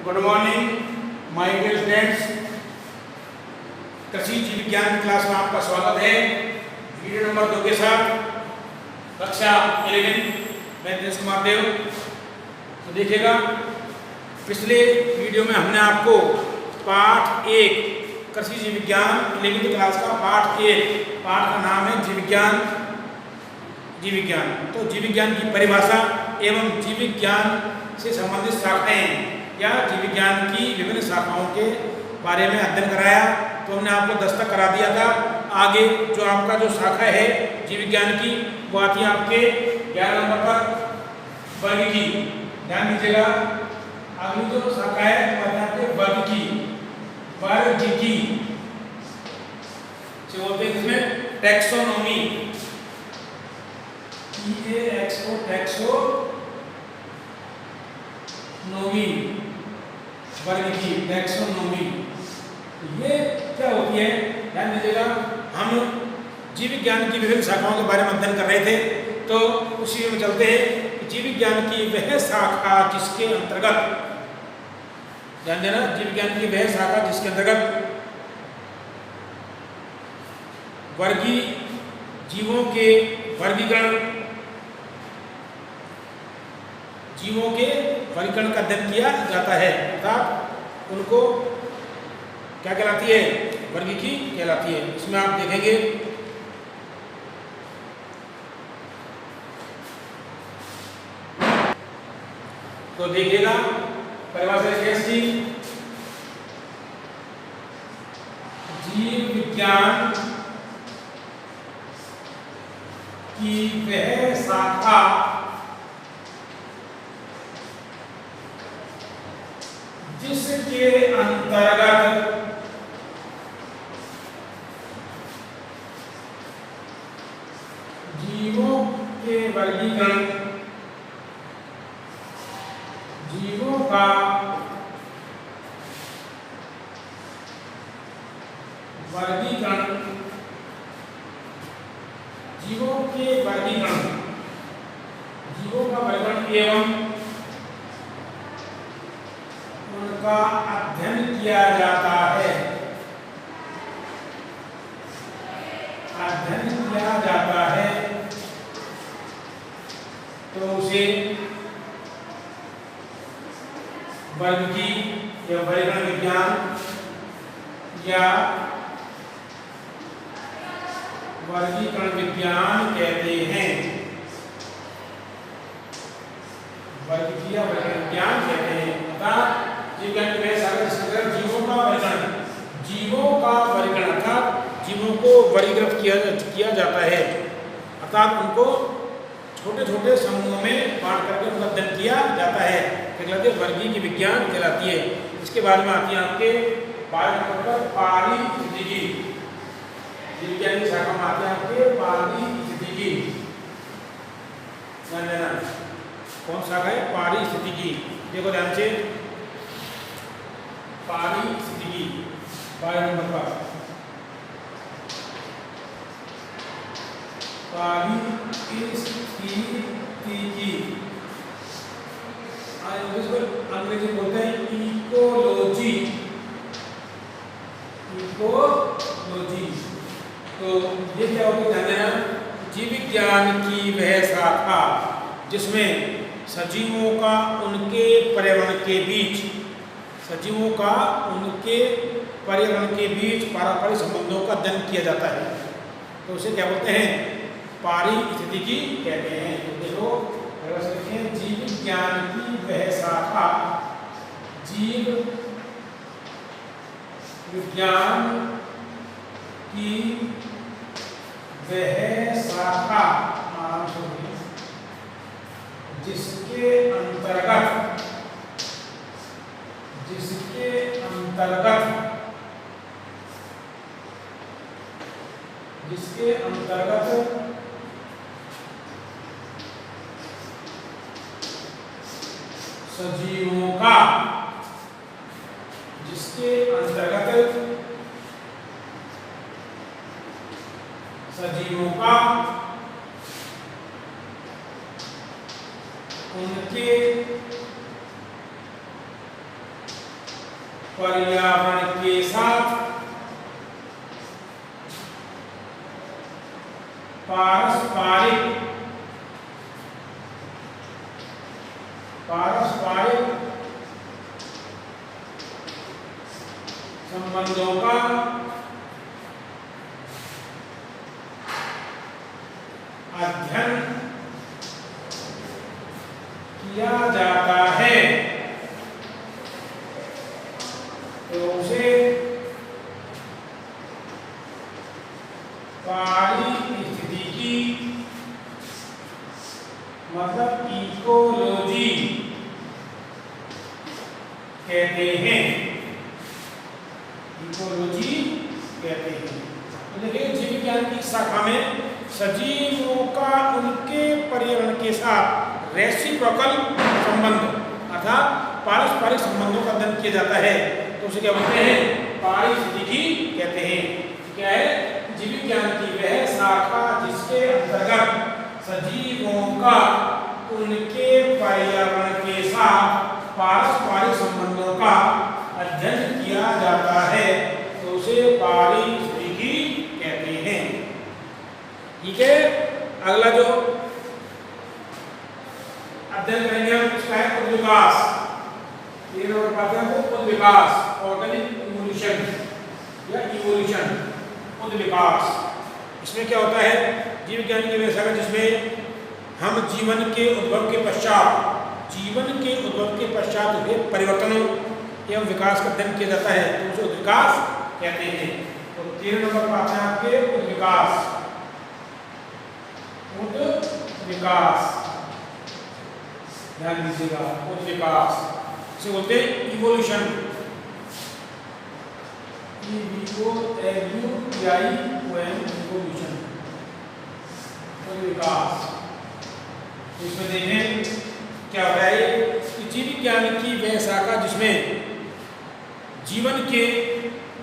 Good morning my dear students. कृषि जीव विज्ञान की क्लास में आपका स्वागत है। वीडियो नंबर 2 के साथ कक्षा 11 मैं दिनेश कुमार देव। तो देखिएगा, पिछले वीडियो में हमने आपको पाठ 1 कृषि जीव विज्ञान 11वीं क्लास का पाठ 1, पाठ का नाम है जीव विज्ञान। तो जीव विज्ञान की परिभाषा एवं जीव विज्ञान से संबंधित शाखाएं या जीव विज्ञान की विभिन्न शाखाओं के बारे में अध्ययन कराया। तो हमने आपको दस्तक करा दिया था। आगे जो आपका जो शाखा है जीव विज्ञान की, वो आती है आपके 11 नंबर पर वर्गीकी। ध्यान दीजिएगा, अगली जो शाखा है वो आती है आपके वर्गीकी से बोलते हैं इसमें टैक्सोनॉमी, वर्गीकी, टैक्सोनॉमी। ये क्या होती है, ध्यान दीजिएगा। हम जीव विज्ञान की विभिन्न शाखाओं के बारे में अध्ययन कर रहे थे, तो उसी में चलते हैं कि जीव विज्ञान की वह शाखा जिसके अंतर्गत, ध्यान देना, जीव विज्ञान की वह शाखा जिसके अंतर्गत जीवों के वर्गीकरण का अध्ययन किया जाता है, अर्थात उनको क्या कहलाती है, वर्गीकी कहलाती है। इसमें आप देखेंगे तो देखिएगा परिभाषा कैसी, जीव विज्ञान की वह शाखा जिसके अंतर्गत जीवों के वर्गीकरण, जीवों का वर्गीकरण, जीवों के वर्गीकरण, जीवों का वर्गीकरण एवं उनका अध्ययन किया जाता है, अध्ययन किया जाता है, तो उसे वर्गीकी या वर्गीकरण विज्ञान या वर्गीकरण विज्ञान कहते हैं। वर्गीकी या वर्गीकरण विज्ञान कहते हैं। अर्थात जीव विज्ञान में जीवों का वर्गीकरण, जीवों का वर्गीकरण अर्थात जीवों को वर्गीकृत किया जाता है, अर्थात उनको छोटे छोटे समूहों में बांट करके उनका अध्ययन किया जाता है, कहलाती है वर्गीकी विज्ञान कहलाती है। इसके बाद में आती है आपके 12 नंबर पर पारिस्थितिकी। जीव विज्ञान की शाखा में आते हैं आपके पारिस्थितिकी। ध्यान देना, कौन शाखा है, पारिस्थितिकी। देखो ध्यान से, पारिस्थितिकी 12 नंबर पर पारिस्थितिकी, अंग्रेजी बोलते हैं इकोलॉजी, इकोलॉजी। तो ये क्या होगा, ध्यान देना, जीव विज्ञान की वह शाखा जिसमें सजीवों का उनके पर्यावरण के बीच, सजीवों का उनके पर्यावरण के बीच पारस्परिक संबंधों का अध्ययन किया जाता है, तो उसे क्या बोलते हैं, पारिस्थितिकी कहते हैं। तो देखो जीव विज्ञान की वह शाखा, जीव विज्ञान की वह शाखा जिसके अंतर्गत सजीवों का, जिसके अंतर्गत सजीवों का उनके पर्यावरण के साथ पारस्परिक संबंधों का अध्ययन किया जाता है तो उसे पारिस्थितिकी मतलब इकोलॉजी कहते हैं। इकोलॉजी कहते हैं। तो देखिए जीव विज्ञान की शाखा में सजीवों का उनके पर्यावरण के साथ रेसिप्रोकल संबंध अर्थात पारस्परिक संबंधों का अध्ययन किया जाता है तो उसे क्या बोलते हैं? पारिस्थितिकी कहते हैं। क्या है? जीव विज्ञान की वह शाखा जिसके अंतर्गत सजीवों का उनके पर्यावरण के साथ पारस्परिक संबंधों का अध्ययन किया जाता है तो उसे पारिस्थितिकी कहते हैं। ठीक है, अगला जो अध्ययन करेंगे हम उसका है उद्विकास। ये नंबर पाते हैं तो उद्विकास, ऑर्गेनिक इवोल्यूशन या इवोल्यूशन, उद्विकास। इसमें क्या होता है? जीव विज्ञान की वह शाखा जिसमें हम जीवन के उद्भव के पश्चात हुए परिवर्तनों एवं विकास का अध्ययन किया जाता है तो उसे उद्विकास कहते हैं। तो 13 नंबर पर आते हैं आपके उद्विकास। उद्विकास ध्यान दीजिएगा, उद्विकास इसे बोलते हैं इवोल्यूशन। इवोल्यूशन, उद्विकास। इसमें देखें क्या होता है कि जीव विज्ञान की वह शाखा जिसमें जीवन के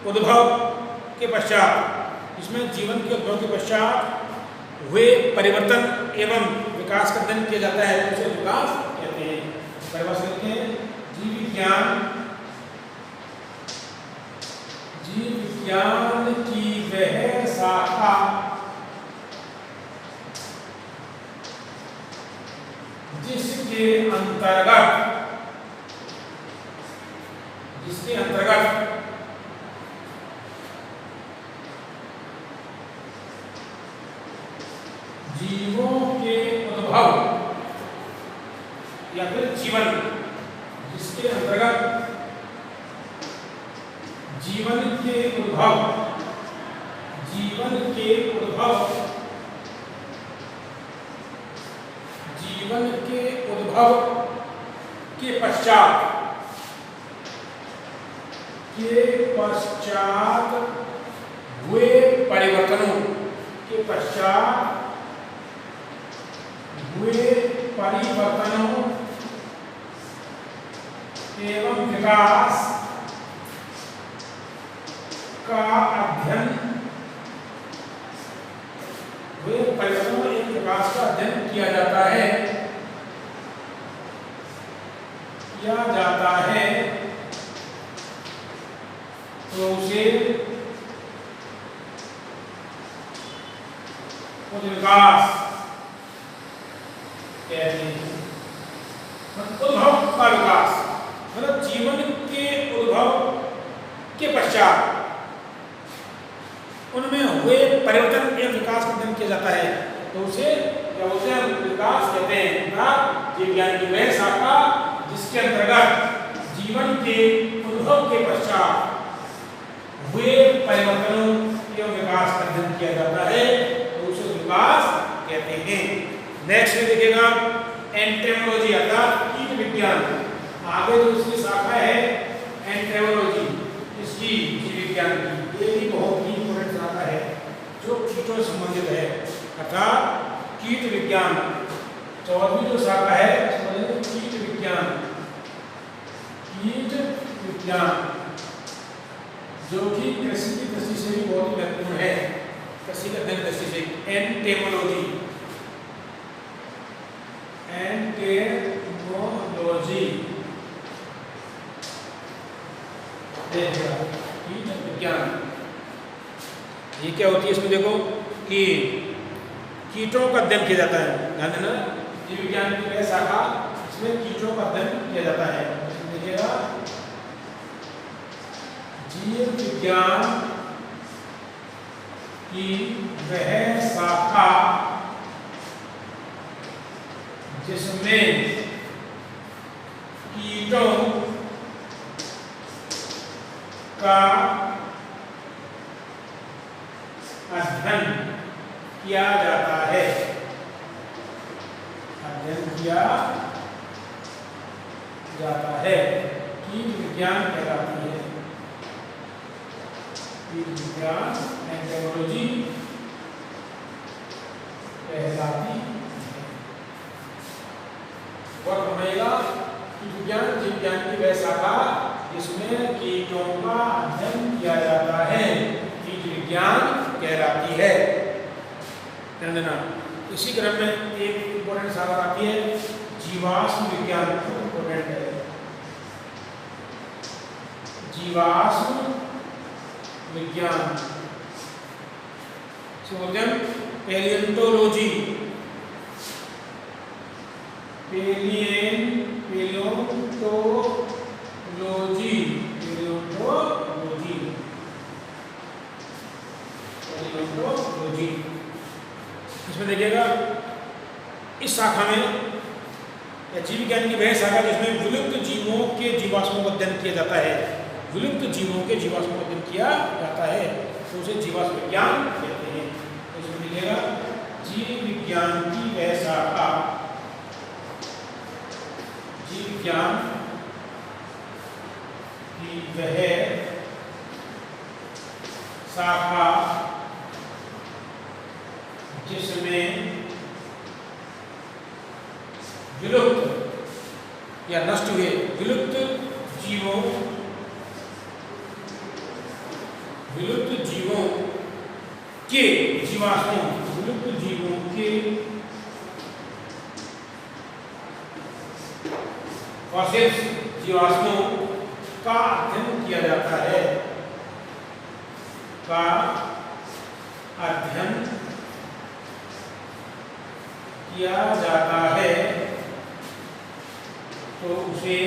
उद्भव के पश्चात हुए परिवर्तन एवं विकास का अध्ययन किया जाता है तो उसे विकास कहते हैं। परिभाषा लिखते हैं, जीव विज्ञान की वह शाखा जिसके अंतर्गत जीवों के उद्भव या फिर जिसके अंतर्गत जीवन के उद्भव के पश्चात हुए परिवर्तनों एवं विकास का अध्ययन किया जाता है तो उसे उद्विकास कहते हैं। उद्भव का विकास मतलब जीवन के उद्भव के पश्चात उनमें हुए परिवर्तन एवं विकास का अध्ययन किया जाता है तो उसे क्या बोलते हैं? विकास कहते हैं। जीव विज्ञान की वह शाखा जिसके अंतर्गत जीवन के उद्भव के पश्चात हुए परिवर्तनों एवं विकास का अध्ययन किया जाता है तो उसे विकास कहते हैं। नेक्स्ट में देखिएगा एंटेमोलॉजी अर्थात कीट विज्ञान। आगे जो इसकी शाखा है एंटेमोलॉजी इसकी जीव विज्ञान की, ये भी बहुत ही इंपॉर्टेंट शाखा है जो कीटों से संबंधित है अर्थात कीट विज्ञान। 14वीं जो शाखा है कीट विज्ञान जो कि कृषि की दृष्टि से भी बहुत महत्वपूर्ण है। कृषि के अध्ययन दृष्टि से एंटेमोलॉजी कीट विज्ञान। ये क्या होती है इसमें देखो कि कीटों का अध्ययन किया जाता है, ध्यान देना, जीव विज्ञान की वह शाखा इसमें कीटों का अध्ययन किया जाता है। देखिएगा जीव विज्ञान की वह शाखा जिसमें कीटों का अध्ययन किया जाता है, अध्ययन किया जाता है, कीट विज्ञान कहलाती है। कीट विज्ञान एंटोमोलॉजी कहलाती है। और बनेगा कीट विज्ञान जीव विज्ञान की वह शाखा जिसमें कीटों का अध्ययन किया जाता है, कीट विज्ञान कहलाती है। ध्यान देना, इसी क्रम में एक इंपॉर्टेंट शाखा आती है जीवाश्म विज्ञान, इंपॉर्टेंट है। जीवाश्म विज्ञान बोलते हैं पैलियोंटोलॉजी, पैलियोंटोलॉजी। इसमें देखिएगा इस शाखा में या जीव विज्ञान की वह शाखा जिसमें विलुप्त जीवों के जीवाश्मों का अध्ययन किया जाता है, विलुप्त जीवों के जीवाश्मों का अध्ययन किया जाता है, तो उसे जीवाश्म विज्ञान कहते हैं। तो इसमें देखिएगा जीव विज्ञान की वह शाखा, जीव विज्ञान की वह शाखा जिसमें विलुप्त या नष्ट हुए विलुप्त जीवों के जीवाश्मों, विलुप्त जीवों के फॉसिल्स, जीवाश्मों का अध्ययन किया जाता है, का अध्ययन किया जाता है, तो उसे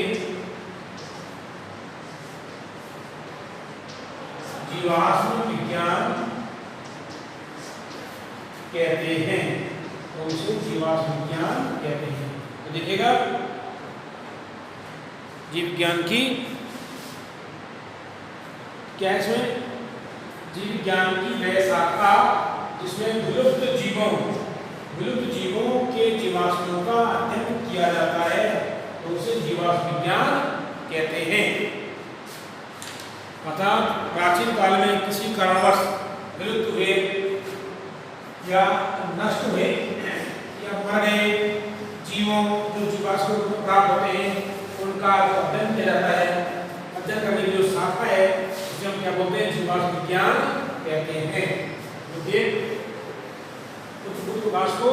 जीवाश्म विज्ञान कहते हैं, तो उसे जीवाश्म विज्ञान कहते हैं। तो देखिएगा जीव विज्ञान की क्या इसमें जीव विज्ञान की वह शाखा जिसमें विलुप्त जीवों के जीवाश्मों का अध्ययन किया जाता है, तो उसे जीवाश्म विज्ञान कहते हैं। अर्थात प्राचीन काल में किसी कारणवश विलुप्त हुए या नष्ट हुए या मर गए जीवों जो जीवाश्म प्राप्त होते हैं, उनका जो अध्ययन किया जाता है, अध्ययन करने की जो शाखा है उसे हम क्या बोलते हैं, जीवाश्म विज्ञान कहते हैं। जो कुछ मूलवास को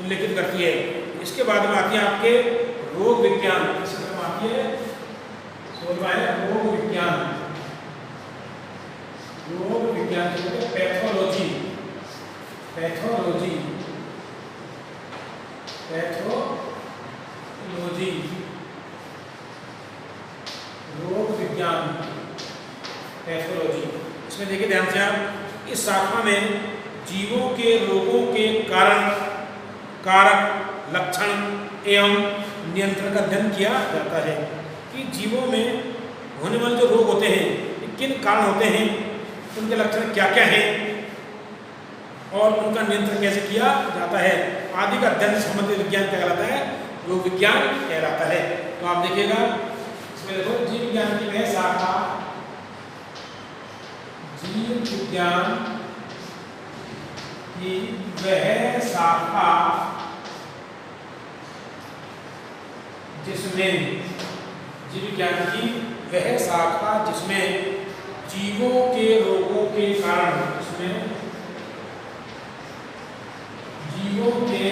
उल्लेखित करती है। इसके बाद में आती है आपके रोग विज्ञान, इसमें आती है 16वां है रोग विज्ञान। रोग विज्ञान पैथोलॉजी, पैथोलॉजी, पैथोलॉजी, रोग विज्ञान, पैथोलॉजी। इसमें देखिए ध्यान से आप, इस शाखा में जीवों के रोगों के कारण, कारक, लक्षण एवं नियंत्रण का अध्ययन किया जाता है कि जीवों में होने वाले जो रोग होते हैं किन कारण होते हैं, उनके लक्षण क्या क्या हैं और उनका नियंत्रण कैसे किया जाता है आदि का अध्ययन संबंधित विज्ञान कहलाता है, रोग विज्ञान कहलाता है। तो आप देखिएगा इसमें देखो जीव विज्ञान की वह शाखा, जीव विज्ञान की वह शाखा जिसमें, जीव विज्ञान की वह शाखा जिसमें जीवों के रोगों के कारण, जिसमें जीवों के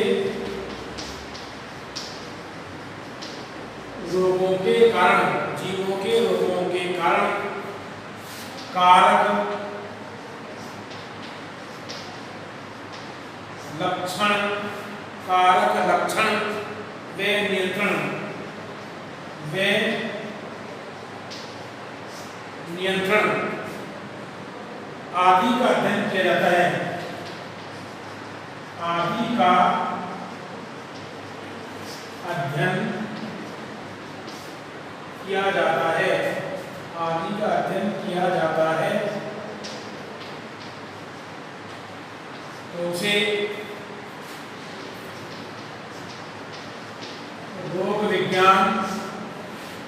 रोगों के कारण, जीवों के रोगों के कारण कारक, लक्षण, कारक, लक्षण व नियंत्रण, व नियंत्रण आदि का अध्ययन किया जाता है। आदि का अध्ययन किया जाता है। आदि का अध्ययन किया जाता है तो उसे रोग विज्ञान,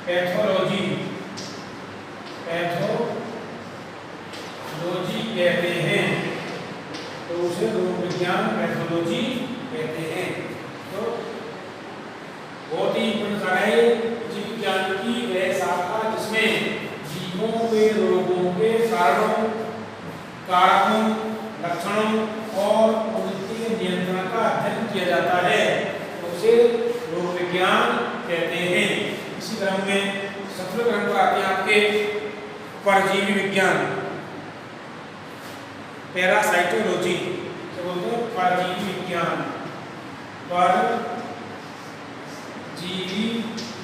पैथोलॉजी, पैथोलॉजी कहते हैं। तो उसे रोग विज्ञान, पैथोलॉजी कहते हैं। तो बहुत ही जीव विज्ञान की वह शाखा जिसमें जीवों के रोगों के कारणों, कारकों, लक्षणों और उनके नियंत्रण का अध्ययन किया जाता है तो उसे रोग विज्ञान कहते हैं। इसी क्रम में सत्र ग्रंथ पर आते हैं आपके परजीवी विज्ञान, पैरासाइटोलॉजी से बोलते हैं परजीवी विज्ञान, परजीवी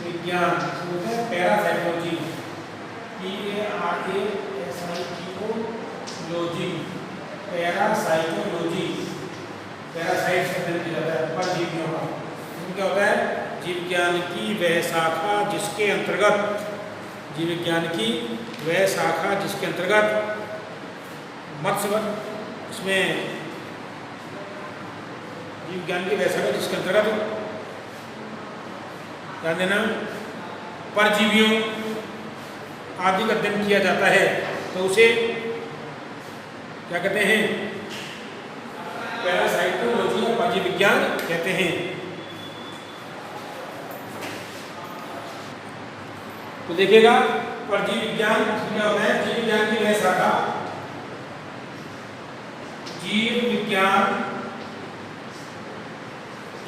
विज्ञान से बोलते हैं पैरासाइटोलॉजी, PARASITOLOGY, पैरासाइटोलॉजी, पैरासाइट से अध्ययन किया जाता है परजीवियों का। क्या होता है? जीव विज्ञान की वह शाखा जिसके अंतर्गत, जीव विज्ञान की वह शाखा जिसके अंतर्गत मत्स्य, इसमें जीव विज्ञान की वह शाखा जिसके अंतर्गत ध्यान देना परजीवियों आदि का अध्ययन किया जाता है तो उसे क्या कहते हैं? पैरासाइटोलॉजी या परजीवी विज्ञान कहते हैं। तो देखिएगा परजीवी विज्ञान क्या होता है? जीव विज्ञान की वह शाखा, जीव विज्ञान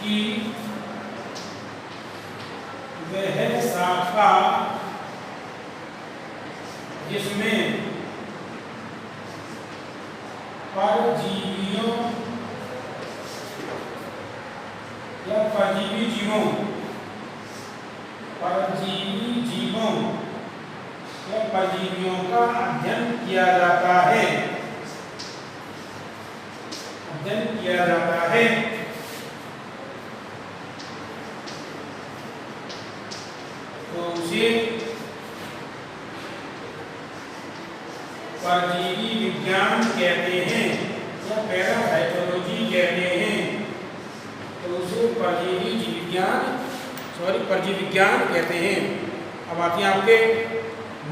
की वह शाखा जिसमें परजीवियों या परजीवी जीवों, परजीवी जीवों या परजीवियों का अध्ययन किया जाता है, अध्ययन किया जाता है तो उसे परजीवी विज्ञान कहते हैं या पैरासाइटोलॉजी कहते हैं। तो उसे परजीवी विज्ञान कहते हैं। अब आती है आपके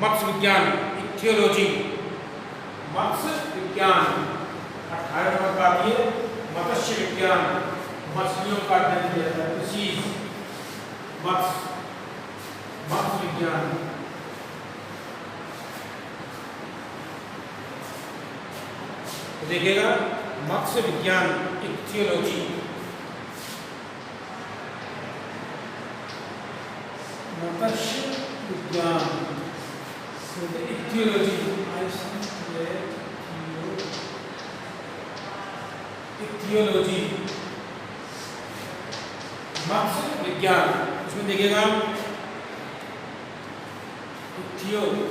मत्स्य विज्ञान, इक्थियोलॉजी, मत्स्य विज्ञान। 18 नंबर का आती है मत्स्य विज्ञान, मछलियों का अध्ययन किया जाता है, कृषि, मत्स्य विज्ञान। देखिएगा मत्स्य विज्ञान, इक्थियोलॉजी, मत्स्य विज्ञान, इक्थियोलॉजी, इक्थियोलॉजी, मत्स्य विज्ञान। इसमें देखिएगा इक्थियोलॉजी,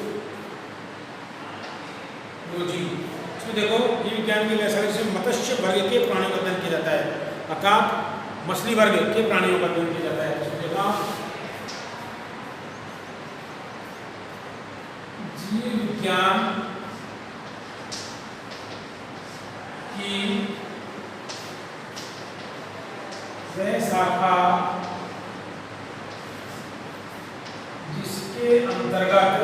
इसमें देखो जीव विज्ञान की वैसा जिसमें मत्स्य वर्ग के प्राणियों का अध्ययन किया जाता है, अर्थात मछली वर्ग के प्राणियों का अध्ययन किया जाता है। इसमें देखा जीव विज्ञान की वह शाखा जिसके अंतर्गत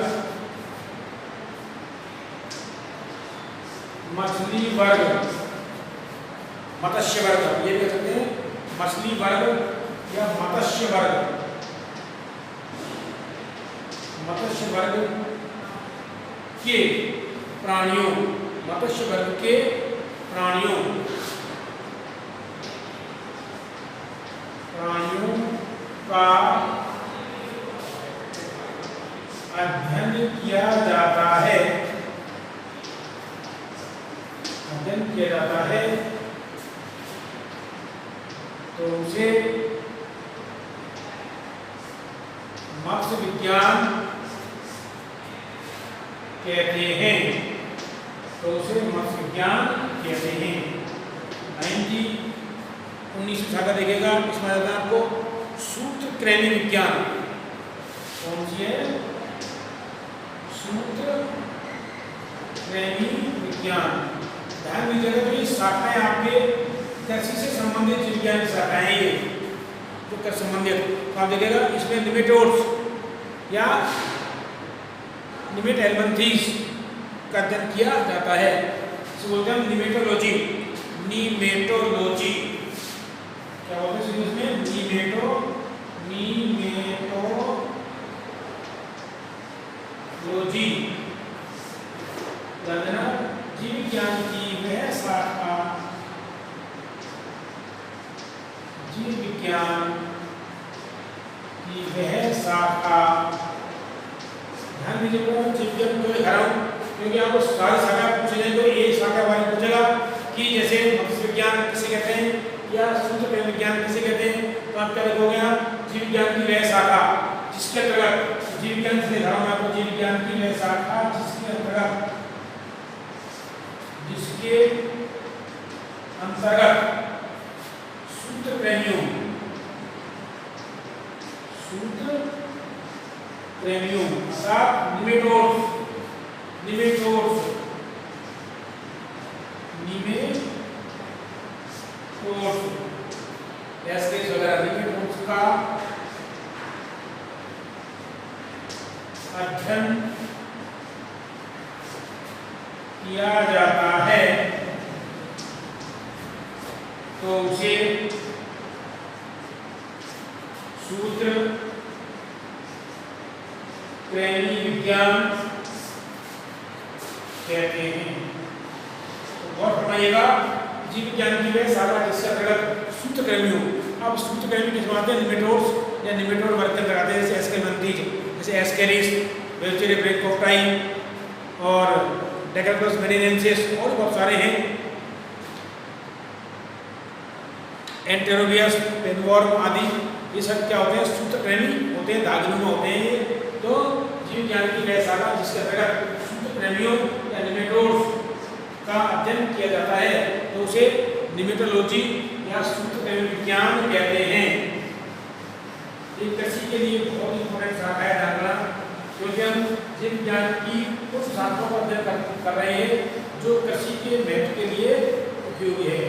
मछली वर्ग, मत्स्य वर्ग, ये कह सकते हैं मछली वर्ग या मत्स्य वर्ग, मत्स्य वर्ग के प्राणियों, मत्स्य वर्ग के प्राणियों का अध्ययन किया जाता है, कहते हैं, तो उसे मत्स्य विज्ञान कहते हैं। 19वीं शाखा देखेगा, इसमें आता है आपको सूत्रकृमि विज्ञान। कौन सी है? सूत्रकृमि विज्ञान। ध्यान दीजिएगा, तो ये शाखाएं आपके कृषि से संबंधित जीव विज्ञान की शाखाएं ये जो कृषि संबंधित, तो आप देखिएगा इसमें निमेटोड्स या निमेट एल्बंथीस का अध्ययन किया जाता है, इसे बोलते हैं निमेटोलॉजी। निमेटोलॉजी क्या बोलते हैं इसमें? निमेटोलॉजी। ध्यान देना, जीव विज्ञान की वह शाखा, जीव विज्ञान की वह शाखा। ध्यान दीजिएगा, जीव विज्ञान को लिखा रहा हूं क्योंकि आपको सारी शाखा पूछे जाए तो एक शाखा बारे में पूछेगा कि जैसे मत्स्य विज्ञान किसे कहते हैं या सूत्रकृमि विज्ञान किसे कहते हैं, तो आप क्या लिखोगे? आप जीव विज्ञान की वह शाखा जिसके अंतर्गत, जीव विज्ञान से लिखा रहा हूं आपको, जीव विज्ञान की वह शाखा जिसके अंतर्गत सूत्रकृमियों अर्थात निमेटोड्स का अध्ययन किया जाता है, तो उसे सूत्रकृमि विज्ञान कहते हैं। तो गौर फरमाइएगा, जीव विज्ञान की वह शाखा जिसके अंतर्गत सूत्रकृमियों, अब सूत्रकृमि किस बात है? निमेटोड्स या निमेटोड वर्ग के अंतर्गत आते हैं, जैसे एस्केरिस, जैसे एस्केरिस, वेल्चेरिया ब्रैंकोप्टाई और डेकेलपस मेरिनेंसिस और बहुत सारे हैं, एंटेरोबियस, पेनवॉर्म आदि। ये सब क्या होते हैं? सूत्रकृमि होते हैं, दागनुमा होते हैं ये। तो जीव विज्ञान की वह शाखा जिसके अंतर्गत सूत्रकृमियों या निमेटोड्स का अध्ययन किया जाता है, तो उसे निमेटोलॉजी या सूत्रकृमि विज्ञान कहते हैं। ये कृषि के लिए बहुत इंपॉर्टेंट शाखा है जानना, क्योंकि हम जीव विज्ञान की कुछ शाखाओं का अध्ययन कर रहे हैं जो कृषि के महत्व के लिए उपयोगी है,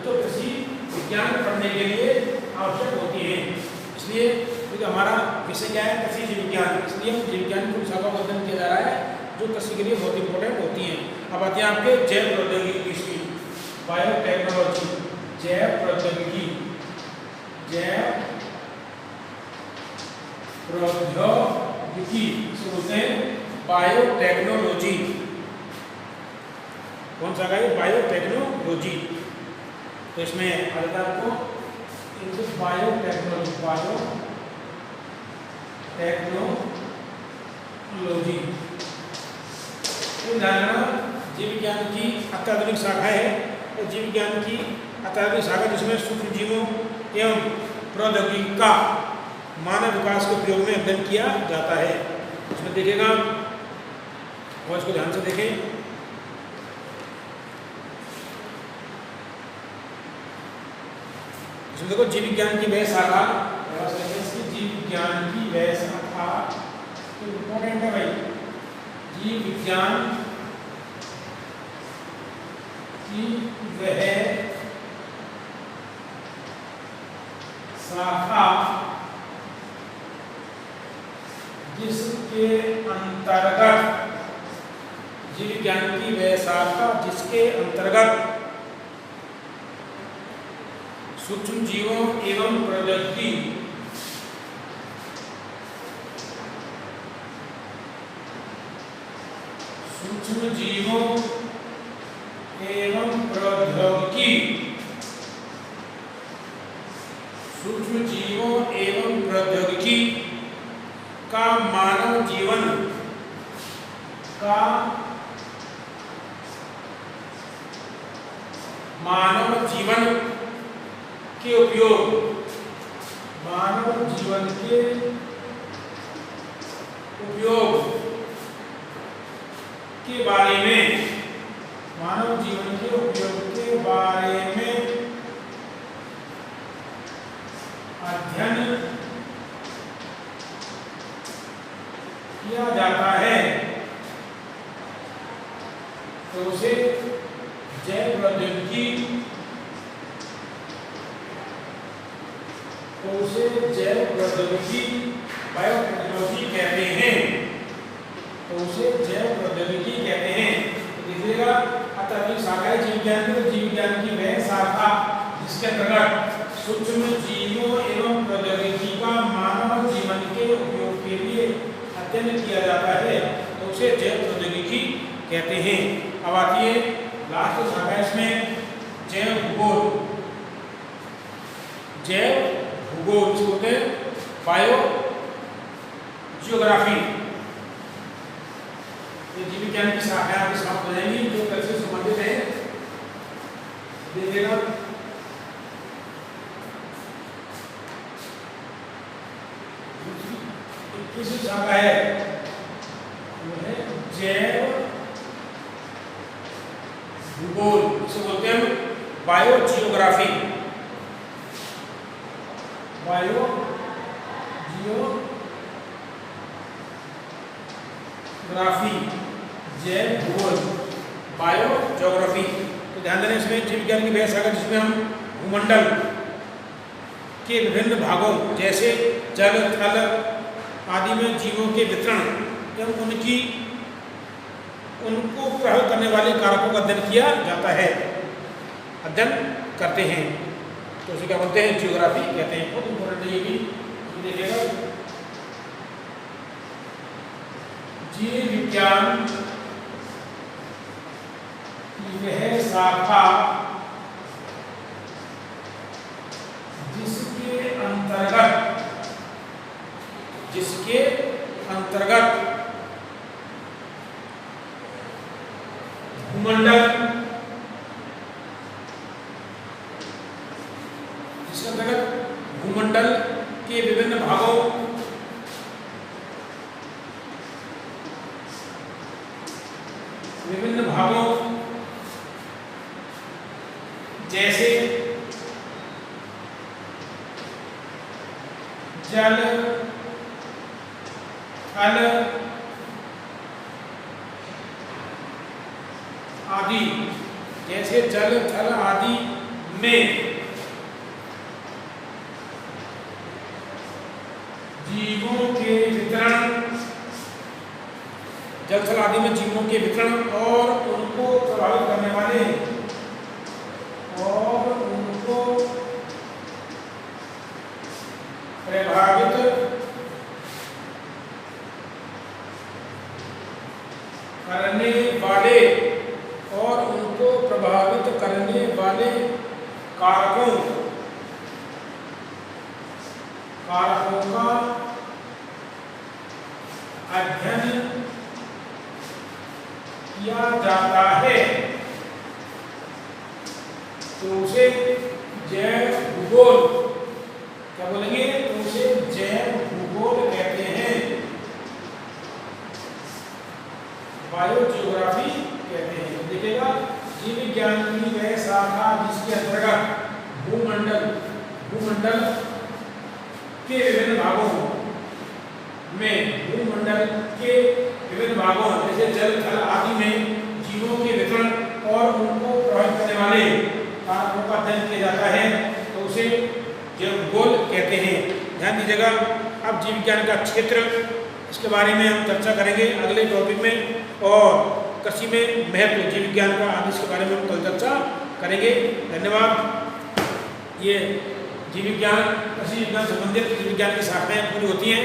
तो कृषि विज्ञान पढ़ने के लिए आवश्यक होती है। इसलिए क्योंकि हमारा विषय क्या है? कृषि जीव विज्ञान, इसलिए हम जीव विज्ञान की शाखा का अध्ययन किया जा रहा है जो कृषि के लिए बहुत इंपॉर्टेंट होती हैं। अब आते हैं आपके जैव प्रौद्योगिकी की, बायोटेक्नोलॉजी, जैव प्रौद्योगिकी, इसे बोलते हैं बायोटेक्नोलॉजी। कौन सा है? बायोटेक्नोलॉजी। तो इसमें आता आपको बायोटेक्नोलॉजी, जीव विज्ञान की अत्याधुनिक शाखा है। तो जीव विज्ञान की अत्याधुनिक शाखा जिसमें सूक्ष्म जीवों एवं प्रौद्योगिकी का मानव विकास के प्रयोग में अध्ययन किया जाता है। इसमें देखिएगा, और इसको ध्यान से देखें, इसमें देखो जीव विज्ञान की वह शाखा, जीव विज्ञान की वह शाखा इंपॉर्टेंट है भाई। जीव विज्ञान की वह शाखा जिसके अंतर्गत, जीव विज्ञान की वह शाखा जिसके अंतर्गत सूक्ष्म जीवों एवं प्रौद्योगिकी का मानव जीवन के उपयोग, के बारे में, मानव जीवन के उपयोग के बारे में अध्ययन किया जाता है तो उसे जैव प्रौद्योगिकी बायोटेक्नोलॉजी कहते हैं। तो उसे जैव प्रौद्योगिकी कहते हैं। देखिएगा, अत्यधिक शाखा है जीव विज्ञान की। जीव विज्ञान की वह शाखा जिसके अंतर्गत सूक्ष्म जीवों एवं प्रौद्योगिकी का मानव जीवन के उपयोग के लिए अध्ययन किया जाता है तो उसे जैव प्रौद्योगिकी कहते हैं। अब आती है लास्ट शाखा इसमें, जैव भूगोल। जैव भूगोल इसको कहते हैं बायो जियोग्राफी। ये जीव विज्ञान की शाखाएं आपके साथ हो जाएंगी जो कृषि से संबंधित है। देखिएगा, दूसरी शाखा है वो है जैव भूगोल, इसे बोलते हैं बायो जियोग्राफी। बायो जियोग्राफी, जैव भूगोल, बायो ज्योग्राफी। तो ध्यान देना, इसमें जीव विज्ञान की वह शाखा जिसमें हम भूमंडल के विभिन्न भागों जैसे जल, थल आदि में जीवों के वितरण एवं उनको प्रभावित करने वाले कारकों का अध्ययन किया जाता है, अध्ययन करते हैं तो उसे क्या बोलते हैं, जियोग्राफी कहते हैं। बहुत इंपॉर्टेंट है ये भी। देखिएगा, जीव विज्ञान की वह शाखा जिसके अंतर्गत भूमंडल, जिसके अंतर्गत भूमंडल के विभिन्न भागों जैसे जल, थल आदि, जैसे जल, थल आदि में जीवों के वितरण, जल थल आदि में जीवों के वितरण और उनको प्रभावित करने वाले कारकों का अध्ययन किया जाता है तो उसे जैव भूगोल क्या बोलेंगे, तो उसे जैव भूगोल कहते हैं, बायो जियोग्राफी कहते हैं। देखिएगा, जीव विज्ञान की वह शाखा जिसके अंतर्गत भूमंडल के विभिन्न भागों जैसे जल, थल आदि में जीवों के वितरण और उनको प्रभावित करने वाले कारकों का अध्ययन किया जाता है तो उसे जैव भूगोल कहते हैं। ध्यान दीजिएगा, अब जीव विज्ञान का क्षेत्र, इसके बारे में हम चर्चा करेंगे अगले टॉपिक में, और कृषि में महत्व जीव विज्ञान का आदि के बारे में हम कल चर्चा करेंगे। धन्यवाद। ये जीव विज्ञान, कृषि विज्ञान संबंधित जीव विज्ञान की शाखाएं पूरी होती हैं।